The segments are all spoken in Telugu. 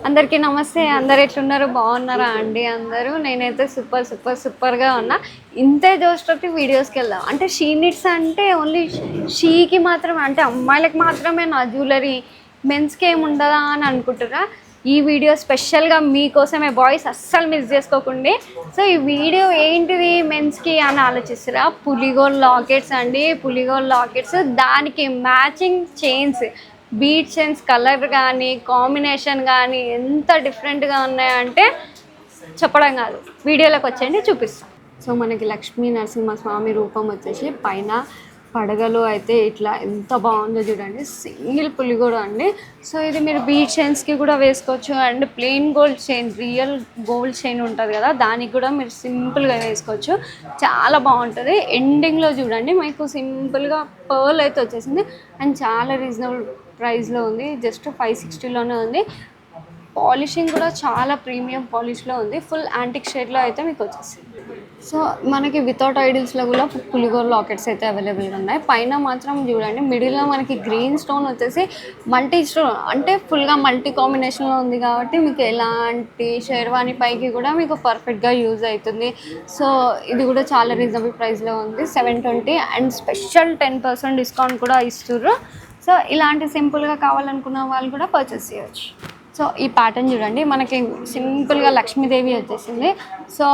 అందరికీ నమస్తే. అందరు ఎట్లున్నారు? బాగున్నారా అండి అందరూ? నేనైతే సూపర్గా ఉన్నా. ఇంతే జోష్‌తోటి వీడియోస్‌కెళ్దాం. అంటే షీ నీడ్స్ అంటే ఓన్లీ షీకి మాత్రమే, అంటే అమ్మాయిలకి మాత్రమే నా జ్యువెలరీ, మెన్స్‌కి ఏమి ఉండదా అని అనుకుంటుర్రా? ఈ వీడియో స్పెషల్‌గా మీకోసమే బాయ్స్, అస్సలు మిస్ చేసుకోకండి. సో ఈ వీడియో ఏంటిది మెన్స్‌కి అని ఆలోచిస్తుర్రా? పులిగోల్ లాకెట్స్ అండి. పులిగోల్ లాకెట్స్, దానికి matching chains, beat chains colour కానీ కాంబినేషన్ కానీ ఎంత డిఫరెంట్గా ఉన్నాయంటే చెప్పడం కాదు. వీడియోలోకి వచ్చేయండి, చూపిస్తాం. సో మనకి లక్ష్మీ నరసింహస్వామి రూపం వచ్చేసి పైన పడగలో అయితే ఇట్లా ఎంత బాగుందో చూడండి. సింగిల్ పులిగోడ అండి. సో ఇది మీరు బీట్ చైన్స్కి కూడా వేసుకోవచ్చు, and plain gold chain, real gold chain ఉంటుంది కదా, దానికి కూడా మీరు సింపుల్గా వేసుకోవచ్చు. చాలా బాగుంటుంది. ఎండింగ్లో చూడండి మీకు సింపుల్గా పర్ల్ అయితే వచ్చేసింది, అండ్ చాలా రీజనబుల్ ప్రైస్లో ఉంది. జస్ట్ 560లోనే ఉంది. పాలిషింగ్ కూడా చాలా ప్రీమియం పాలిష్లో ఉంది. ఫుల్ యాంటిక్ షేడ్లో అయితే మీకు వచ్చేసింది. సో మనకి వితౌట్ ఐడిల్స్లో కూడా పులిగోర్ లాకెట్స్ అయితే అవైలబుల్గా ఉన్నాయి. పైన మాత్రం చూడండి, మిడిల్లో మనకి గ్రీన్ స్టోన్ వచ్చేసి మల్టీ స్టోన్, అంటే ఫుల్గా మల్టీ కాంబినేషన్లో ఉంది కాబట్టి మీకు ఎలాంటి షేర్వాణి పైకి కూడా మీకు పర్ఫెక్ట్గా యూజ్ అవుతుంది. సో ఇది కూడా చాలా రీజనబుల్ ప్రైస్లో ఉంది, 720, అండ్ స్పెషల్ 10% డిస్కౌంట్ కూడా ఇస్తుర్రు. సో ఇలాంటి సింపుల్గా కావాలనుకున్న వాళ్ళు కూడా పర్చేస్ చేయవచ్చు. సో ఈ ప్యాటర్న్ చూడండి, మనకి సింపుల్గా లక్ష్మీదేవి వచ్చేసింది. సో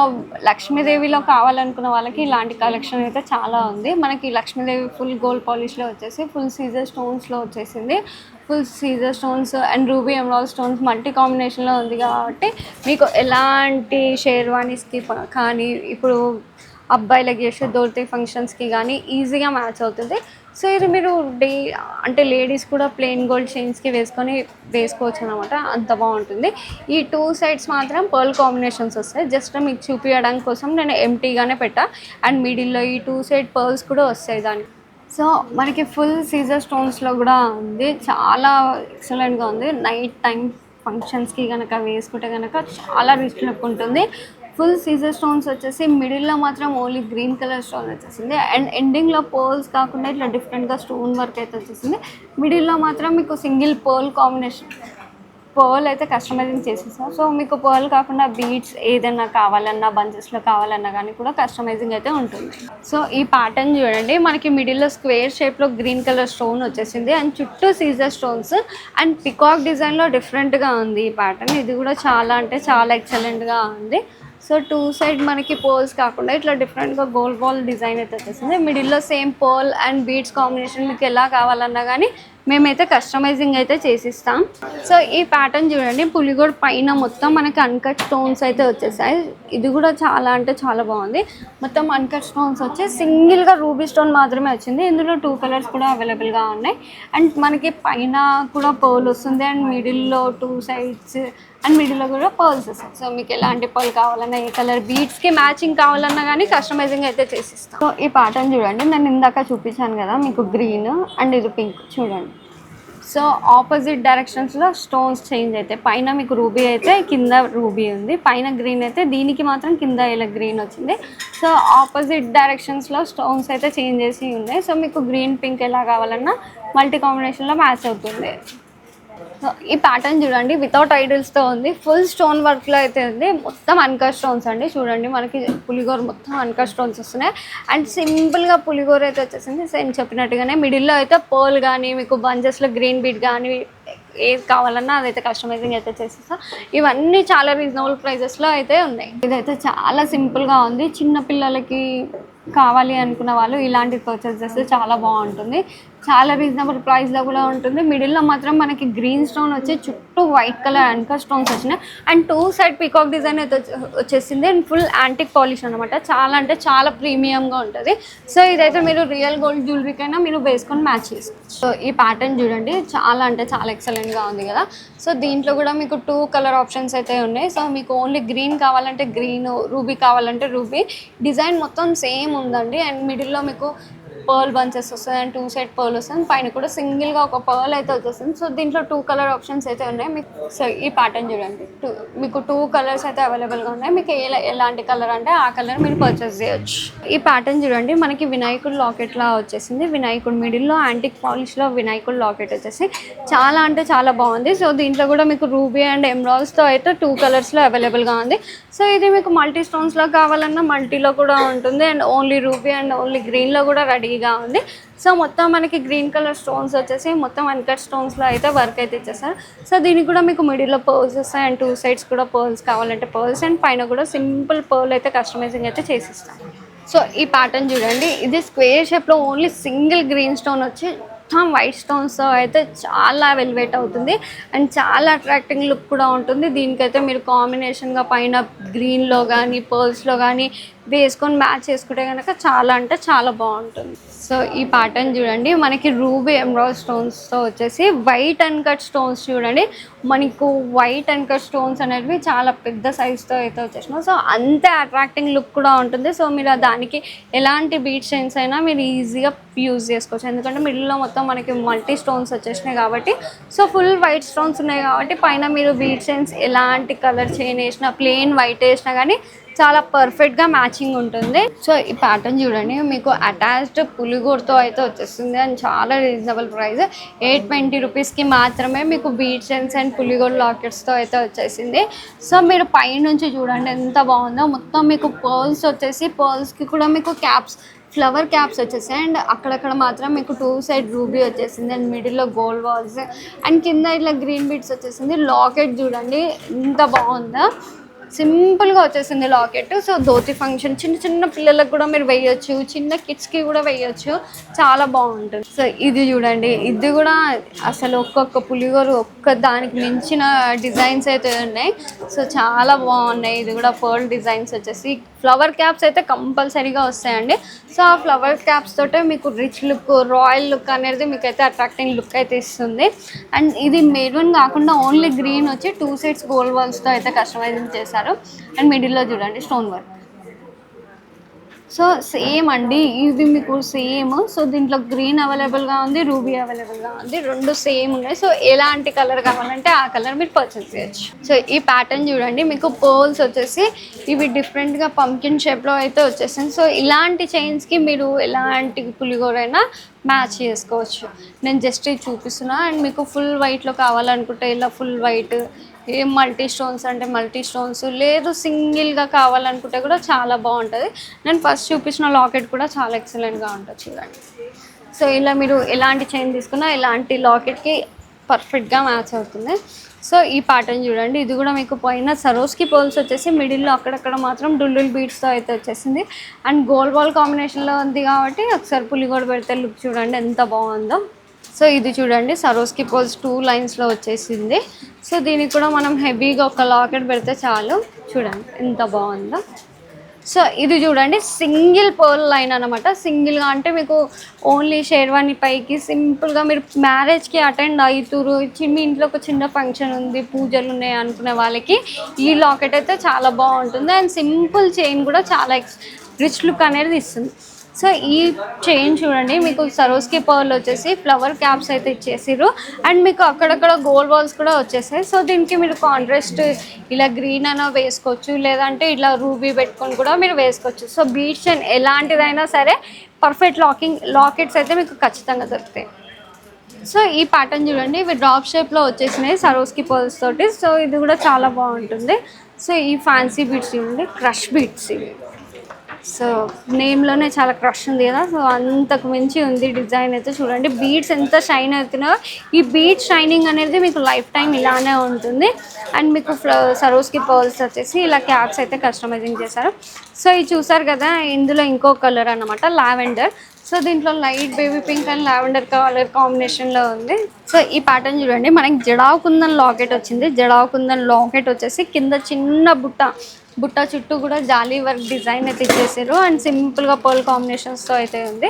లక్ష్మీదేవిలో కావాలనుకున్న వాళ్ళకి ఇలాంటి కలెక్షన్ అయితే చాలా ఉంది. మనకి లక్ష్మీదేవి ఫుల్ గోల్డ్ పాలిష్లో వచ్చేసి ఫుల్ సీజర్ స్టోన్స్లో వచ్చేసింది. ఫుల్ సీజర్ stones and ruby emerald stones multi కాంబినేషన్లో ఉంది కాబట్టి మీకు ఎలాంటి షేర్వానీస్కి కానీ, ఇప్పుడు అబ్బాయిలకి చేసే దోర్తి ఫంక్షన్స్కి కానీ ఈజీగా మ్యాచ్ అవుతుంది. సో ఇది మీరు అంటే లేడీస్ కూడా ప్లెయిన్ గోల్డ్ చైన్స్కి వేసుకోవచ్చు అనమాట, అంత బాగుంటుంది. ఈ 2 సైడ్స్ మాత్రం పర్ల్ కాంబినేషన్స్ వస్తాయి. జస్ట్ మీకు చూపించడానికి కోసం నేను ఎంటీగానే పెట్టా, అండ్ మిడిల్లో ఈ 2 సైడ్ పర్ల్స్ కూడా వస్తాయి దానికి. సో మనకి ఫుల్ సీజర్ స్టోన్స్లో కూడా ఉంది, చాలా ఎక్సలెంట్గా ఉంది. నైట్ టైం ఫంక్షన్స్కి కనుక వేసుకుంటే కనుక చాలా రిచ్ లుక్ ఉంటుంది. ఫుల్ సీజర్ స్టోన్స్ వచ్చేసి మిడిల్లో మాత్రం ఓన్లీ గ్రీన్ కలర్ స్టోన్ వచ్చేసింది, అండ్ ఎండింగ్లో పర్ల్స్ కాకుండా ఇట్లా డిఫరెంట్గా స్టోన్ వర్క్ అయితే వచ్చేసింది. మిడిల్లో మాత్రం మీకు సింగిల్ పర్ల్ కాంబినేషన్, పర్ల్ అయితే కస్టమైజింగ్ చేసేసాం. సో మీకు పర్ల్ కాకుండా బీడ్స్ ఏదైనా కావాలన్నా, బంచెస్లో కావాలన్నా కానీ కూడా కస్టమైజింగ్ అయితే ఉంటుంది. సో ఈ ప్యాటర్న్ చూడండి, మనకి మిడిల్లో స్క్వేర్ షేప్లో గ్రీన్ కలర్ స్టోన్ వచ్చేసింది, అండ్ చుట్టూ సీజర్ స్టోన్స్ అండ్ పికాక్ డిజైన్లో డిఫరెంట్గా ఉంది ఈ ప్యాటర్న్. ఇది కూడా చాలా అంటే చాలా ఎక్సలెంట్గా ఉంది. సో 2 సైడ్ మనకి పర్ల్స్ కాకుండా ఇట్లా డిఫరెంట్గా గోల్డ్ బాల్ డిజైన్ అయితే వచ్చేసింది. మిడిల్లో same pearl and beads combination మీకు ఎలా కావాలన్నా కానీ మేమైతే కస్టమైజింగ్ అయితే చేసిస్తాం. సో ఈ ప్యాటర్న్ చూడండి, పులిగోడ్ పైన మొత్తం మనకి అన్కట్ స్టోన్స్ అయితే వచ్చేసాయి. ఇది కూడా చాలా అంటే చాలా బాగుంది. మొత్తం అన్కట్ స్టోన్స్ వచ్చి సింగిల్గా రూబీ స్టోన్ మాత్రమే వచ్చింది. ఇందులో 2 కలర్స్ కూడా అవైలబుల్గా ఉన్నాయి, అండ్ మనకి పైన కూడా పర్ల్ వస్తుంది, అండ్ మిడిల్లో 2 సైడ్స్ అండ్ మిడిల్లో కూడా పర్ల్స్ వస్తాయి. సో మీకు ఎలాంటి పర్ల్ కావాలన్నా, ఏ కలర్ బీడ్స్కి మ్యాచింగ్ కావాలన్నా కానీ కస్టమైజింగ్ అయితే చేసిస్తాం. సో ఈ ప్యాటర్న్ చూడండి, నేను ఇందాక చూపించాను కదా మీకు గ్రీన్ అండ్ ఇది పింక్ చూడండి. సో ఆపోజిట్ డైరెక్షన్స్లో స్టోన్స్ చేంజ్ అవుతాయి. పైన మీకు రూబీ అయితే కింద రూబీ ఉంది, పైన గ్రీన్ అయితే దీనికి మాత్రం కింద ఇలా గ్రీన్ వచ్చింది. సో ఆపోజిట్ డైరెక్షన్స్లో స్టోన్స్ అయితే చేంజ్ చేసి ఉన్నాయి. సో మీకు గ్రీన్ పింక్ ఎలా కావాలన్నా మల్టీ కాంబినేషన్లో మ్యాచ్ అవుతుంది. సో ఈ ప్యాటర్న్ చూడండి, వితౌట్ ఐడిల్స్తో ఉంది, ఫుల్ స్టోన్ వర్క్లో అయితే ఉంది. మొత్తం అన్కట్ స్టోన్స్ అండి. చూడండి మనకి పులిగోర మొత్తం అన్కట్ స్టోన్స్ వస్తున్నాయి, అండ్ సింపుల్గా పులిగోర అయితే వచ్చేసింది. సేమ్ చెప్పినట్టుగానే మిడిల్లో అయితే పర్ల్ కానీ, మీకు బంచెస్లో గ్రీన్ బీట్ కానీ ఏది కావాలన్నా అదైతే కస్టమైజింగ్ అయితే చేసేస్తాం. ఇవన్నీ చాలా రీజనబుల్ ప్రైజెస్లో అయితే ఉన్నాయి. ఇదైతే చాలా సింపుల్గా ఉంది. చిన్న పిల్లలకి కావాలి అనుకున్న వాళ్ళు ఇలాంటివి పర్చేస్ చేస్తే చాలా బాగుంటుంది. చాలా రీజనబుల్ ప్రైస్లో కూడా ఉంటుంది. మిడిల్లో మాత్రం మనకి గ్రీన్ స్టోన్ వచ్చి చుట్టూ వైట్ కలర్ అన్కట్ స్టోన్స్ వచ్చినాయి, అండ్ 2 సైడ్ పికాక్ డిజైన్ అయితే వచ్చేసింది, అండ్ ఫుల్ యాంటిక్ పాలిష్ అనమాట. చాలా అంటే చాలా ప్రీమియంగా ఉంటుంది. సో ఇదైతే మీరు రియల్ గోల్డ్ జ్యువెలరీకైనా మీరు వేసుకొని మ్యాచ్ చేసుకోవచ్చు. సో ఈ ప్యాటర్న్ చూడండి, చాలా అంటే చాలా ఎక్సలెంట్గా ఉంది కదా. సో దీంట్లో కూడా మీకు 2 కలర్ ఆప్షన్స్ అయితే ఉన్నాయి. సో మీకు ఓన్లీ గ్రీన్ కావాలంటే గ్రీన్, రూబీ కావాలంటే రూబీ. డిజైన్ మొత్తం సేమ్ ఉందండి, అండ్ మిడిల్లో మీకు పర్ల్ బంచెస్ వస్తుంది అండ్ 2 సైడ్ పర్ల్ వస్తుంది, పైన కూడా సింగిల్గా ఒక పర్ల్ అయితే వచ్చేస్తుంది. సో దీంట్లో 2 కలర్ ఆప్షన్స్ అయితే ఉన్నాయి మీకు. సో ఈ ప్యాటర్న్ చూడండి, మీకు 2 కలర్స్ అయితే అవైలబుల్గా ఉన్నాయి. మీకు ఎలాంటి కలర్ అంటే ఆ కలర్ మీరు పర్చేస్ చేయొచ్చు. ఈ ప్యాటర్న్ చూడండి, మనకి వినాయకుడు లాకెట్లా వచ్చేసింది. వినాయకుడు మిడిల్లో యాంటిక్ పాలిష్లో వినాయకుడు లాకెట్ వచ్చేసి చాలా అంటే చాలా బాగుంది. సో దీంట్లో కూడా మీకు రూబీ అండ్ ఎమరాల్డ్స్తో అయితే 2 కలర్స్లో అవైలబుల్గా ఉంది. సో ఇది మీకు మల్టీ స్టోన్స్లో కావాలన్నా మల్టీలో కూడా ఉంటుంది and only ruby and only గ్రీన్లో కూడా రెడీగా ఉంది. సో మొత్తం మనకి గ్రీన్ కలర్ స్టోన్స్ వచ్చేసి మొత్తం అన్కట్ స్టోన్స్లో అయితే వర్క్ అయితే ఇచ్చేస్తారు. సో దీనికి కూడా మీకు మిడిల్లో పర్ల్స్ వస్తాయి అండ్ 2 సైడ్స్ కూడా పర్ల్స్ కావాలంటే పర్ల్స్ అండ్ పైన కూడా సింపుల్ పర్ల్ అయితే కస్టమైజింగ్ అయితే చేసిస్తాం. సో ఈ ప్యాటర్న్ చూడండి, ఇది స్క్వేర్ షేప్లో ఓన్లీ సింగిల్ గ్రీన్ స్టోన్ వచ్చి మొత్తం వైట్ స్టోన్స్తో అయితే చాలా వెల్వేట్ అవుతుంది అండ్ చాలా అట్రాక్టింగ్ లుక్ కూడా ఉంటుంది. దీనికైతే మీరు కాంబినేషన్గా పైన గ్రీన్లో కానీ పర్ల్స్లో కానీ వేసుకొని మ్యాచ్ చేసుకుంటే కనుక చాలా అంటే చాలా బాగుంటుంది. సో ఈ ప్యాటర్న్ చూడండి, మనకి రూబీ ఎమరాల్డ్ స్టోన్స్తో వచ్చేసి వైట్ అన్కట్ స్టోన్స్ చూడండి. మనకు వైట్ అన్కట్ స్టోన్స్ అనేవి చాలా పెద్ద సైజ్తో అయితే వచ్చేసినాయి. సో అంతే అట్రాక్టింగ్ లుక్ కూడా ఉంటుంది. సో మీరు దానికి ఎలాంటి బీట్ చైన్స్ అయినా మీరు ఈజీగా యూజ్ చేసుకోవచ్చు, ఎందుకంటే మిడిల్లో మొత్తం మనకి మల్టీ స్టోన్స్ వచ్చేసినాయి కాబట్టి. సో ఫుల్ వైట్ స్టోన్స్ ఉన్నాయి కాబట్టి పైన మీరు బీట్ చైన్స్ ఎలాంటి కలర్ చైన్ వేసినా ప్లెయిన్ వైట్ వేసినా కానీ చాలా పర్ఫెక్ట్గా మ్యాచింగ్ ఉంటుంది. సో ఈ ప్యాటర్న్ చూడండి, మీకు అటాచ్డ్ పులిగోరతో అయితే వచ్చేస్తుంది అండ్ చాలా రీజనబుల్ ప్రైస్. 820 రూపీస్కి మాత్రమే మీకు బీట్ చైన్స్ అండ్ పులిగోర లాకెట్స్తో అయితే వచ్చేసింది. సో మీరు పైనుంచి చూడండి ఎంత బాగుందో. మొత్తం మీకు పర్ల్స్ వచ్చేసి పర్ల్స్కి కూడా మీకు క్యాప్స్ ఫ్లవర్ క్యాప్స్ వచ్చేసాయి అండ్ అక్కడక్కడ మాత్రం మీకు 2 సైడ్ రూబీ వచ్చేసింది అండ్ మిడిల్లో గోల్డ్ బాల్స్ అండ్ కింద ఇట్లా గ్రీన్ బీట్స్ వచ్చేసింది. లాకెట్ చూడండి ఎంత బాగుందో, సింపుల్గా వచ్చేసింది లాకెట్. సో ధోతి ఫంక్షన్ చిన్న చిన్న పిల్లలకు కూడా మీరు వేయచ్చు, చిన్న కిడ్స్కి కూడా వేయచ్చు, చాలా బాగుంటుంది. సో ఇది చూడండి, ఇది కూడా అసలు ఒక్కొక్క పులిగోరు ఒక్క దానికి మించిన డిజైన్స్ అయితే ఉన్నాయి. సో చాలా బాగున్నాయి. ఇది కూడా పర్ల్ డిజైన్స్ వచ్చేసి ఫ్లవర్ క్యాప్స్ అయితే కంపల్సరీగా వస్తాయండి. సో ఆ ఫ్లవర్ క్యాప్స్ తోటే మీకు రిచ్ లుక్ రాయల్ లుక్ అనేది మీకు అయితే అట్రాక్టింగ్ లుక్ అయితే ఇస్తుంది. అండ్ ఇది మెరూన్ కాకుండా ఓన్లీ గ్రీన్ వచ్చి 2 సైడ్స్ గోల్డ్ బాల్స్తో అయితే కస్టమైజింగ్ చేశారు అండ్ మిడిల్లో చూడండి స్టోన్ వర్క్. సో సేమ్ అండి, ఇది మీకు సేమ్. సో దీంట్లో గ్రీన్ అవైలబుల్గా ఉంది, రూబీ అవైలబుల్గా ఉంది, 2 సేమ్ ఉన్నాయి. సో ఎలాంటి కలర్ కావాలంటే ఆ కలర్ మీరు పర్చేస్ చేయొచ్చు. సో ఈ ప్యాటర్న్ చూడండి, మీకు పర్ల్స్ వచ్చేసి ఇవి డిఫరెంట్గా పంకిన్ షేప్లో అయితే వచ్చేసింది. సో ఇలాంటి చైన్స్కి మీరు ఎలాంటి పులిగోరైనా మ్యాచ్ చేసుకోవచ్చు. నేను జస్ట్ ఇది చూపిస్తున్నా అండ్ మీకు ఫుల్ వైట్లో కావాలనుకుంటే ఇలా ఫుల్ వైట్, ఏం మల్టీ స్టోన్స్ అంటే మల్టీ స్టోన్స్, లేదు సింగిల్గా కావాలనుకుంటే కూడా చాలా బాగుంటుంది. నేను ఫస్ట్ చూపించిన లాకెట్ కూడా చాలా ఎక్సలెంట్గా ఉంటుంది చూడండి. సో ఇలా మీరు ఎలాంటి చైన్ తీసుకున్నా ఇలాంటి లాకెట్కి పర్ఫెక్ట్గా మ్యాచ్ అవుతుంది. సో ఈ ప్యాటర్న్ చూడండి, ఇది కూడా మీకు పైన సరోస్కి పర్ల్స్ వచ్చేసి మిడిల్లో అక్కడక్కడ మాత్రం డుల్లుల్ బీట్స్తో అయితే వచ్చేసింది అండ్ గోల్డ్ బాల్ కాంబినేషన్లో ఉంది కాబట్టి ఒకసారి పులిగోడ పెడితే లుక్ చూడండి ఎంత బాగుందో. సో ఇది చూడండి, సరోస్కి పర్ల్స్ 2 లైన్స్లో వచ్చేసింది. సో దీనికి కూడా మనం హెవీగా ఒక లాకెట్ పెడితే చాలు, చూడండి ఎంత బాగుందో. సో ఇది చూడండి సింగిల్ పర్ల్ లైన్ అనమాట. సింగిల్గా అంటే మీకు ఓన్లీ షేర్వాణి పైకి సింపుల్గా మీరు మ్యారేజ్కి అటెండ్ అవుతురు, మీ ఇంట్లో ఒక చిన్న ఫంక్షన్ ఉంది, పూజలు ఉన్నాయి అనుకునే వాళ్ళకి ఈ లాకెట్ అయితే చాలా బాగుంటుంది అండ్ సింపుల్ చైన్ కూడా చాలా రిచ్ లుక్ అనేది ఇస్తుంది. సో ఈ చైన్ చూడండి, మీకు సరోస్కి పర్ల్ వచ్చేసి ఫ్లవర్ క్యాప్స్ అయితే ఇచ్చేసారు అండ్ మీకు అక్కడక్కడ గోల్డ్ బాల్స్ కూడా వచ్చేసాయి. సో దీనికి మీరు కాంట్రాస్ట్ ఇలా గ్రీన్ అయినా వేసుకోవచ్చు, లేదంటే ఇలా రూబీ పెట్టుకొని కూడా మీరు వేసుకోవచ్చు. సో బీట్ చైన్ ఎలాంటిదైనా సరే పర్ఫెక్ట్ లాకెట్స్ అయితే మీకు ఖచ్చితంగా దొరుకుతాయి. సో ఈ ప్యాటర్న్ చూడండి, ఇవి డ్రాప్ షేప్లో వచ్చేసినాయి సరోస్కి పర్ల్స్ తోటి. సో ఇది కూడా చాలా బాగుంటుంది. సో ఈ ఫ్యాన్సీ బీట్స్ చూడండి, క్రష్ బీట్స్ ఇవి. సో నేమ్లోనే చాలా క్రష్ ఉంది కదా, సో అంతకు మించి ఉంది డిజైన్ అయితే చూడండి. బీడ్స్ ఎంత షైన్ అవుతున్నాయో, ఈ బీడ్ షైనింగ్ అనేది మీకు లైఫ్ టైం ఇలానే ఉంటుంది. అండ్ మీకు సరోస్కి పర్ల్స్ వచ్చేసి ఇలా క్యాప్స్ అయితే కస్టమైజింగ్ చేశారు. సో ఇది చూసారు కదా, ఇందులో ఇంకో కలర్ అన్నమాట లావెండర్. సో దీంట్లో light baby pink and lavender colour కాంబినేషన్లో ఉంది. సో ఈ ప్యాటర్న్ చూడండి, మనకి జడావ్ కుందన్ లాకెట్ వచ్చింది. జడావ్ కుందన్ లాకెట్ వచ్చేసి కింద చిన్న బుట్ట చుట్టూ కూడా జాలీ వర్క్ డిజైన్ అయితే ఇచ్చేసారు అండ్ సింపుల్గా పర్ల్ కాంబినేషన్స్తో అయితే ఉంది.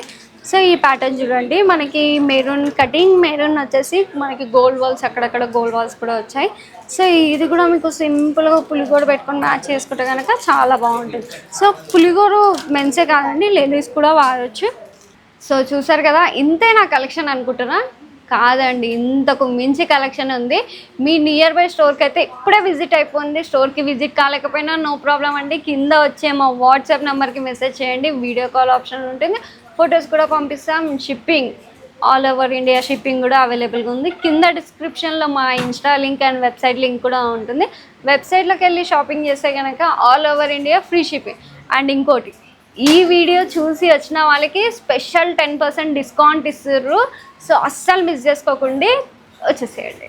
సో ఈ ప్యాటర్న్ చూడండి, మనకి మెరూన్ కటింగ్ మెరూన్ వచ్చేసి మనకి గోల్డ్ బాల్స్ అక్కడక్కడ గోల్డ్ బాల్స్ కూడా వచ్చాయి. సో ఇది కూడా మీకు సింపుల్గా పులిగోర పెట్టుకొని మ్యాచ్ చేసుకుంటే కనుక చాలా బాగుంటుంది. సో పులిగోరు మెన్సే కాదండి, లేడీస్ కూడా వాడచ్చు. సో చూసారు కదా, ఇంతే నా కలెక్షన్ అనుకుంటున్నా. కాదండి, ఇంతకు మించి కలెక్షన్ ఉంది. మీ నియర్ బై స్టోర్కి అయితే ఇప్పుడే విజిట్ అయిపోయింది. స్టోర్కి విజిట్ కాలేకపోయినా నో ప్రాబ్లం అండి, కింద వచ్చే మా వాట్సాప్ నెంబర్కి మెసేజ్ చేయండి, వీడియో కాల్ ఆప్షన్ ఉంటుంది, ఫొటోస్ కూడా పంపిస్తాం. Shipping all over India shipping కూడా అవైలబుల్గా ఉంది. కింద డిస్క్రిప్షన్లో మా Insta link and website link కూడా ఉంటుంది. వెబ్సైట్లోకి వెళ్ళి షాపింగ్ చేస్తే కనుక all over India free shipping. And ఇంకోటి, ఈ వీడియో చూసి వచ్చిన వాళ్ళకి స్పెషల్ 10% డిస్కౌంట్ ఇస్తుర్రు. సో అస్సలు మిస్ చేసుకోకుండా వచ్చేసేయండి.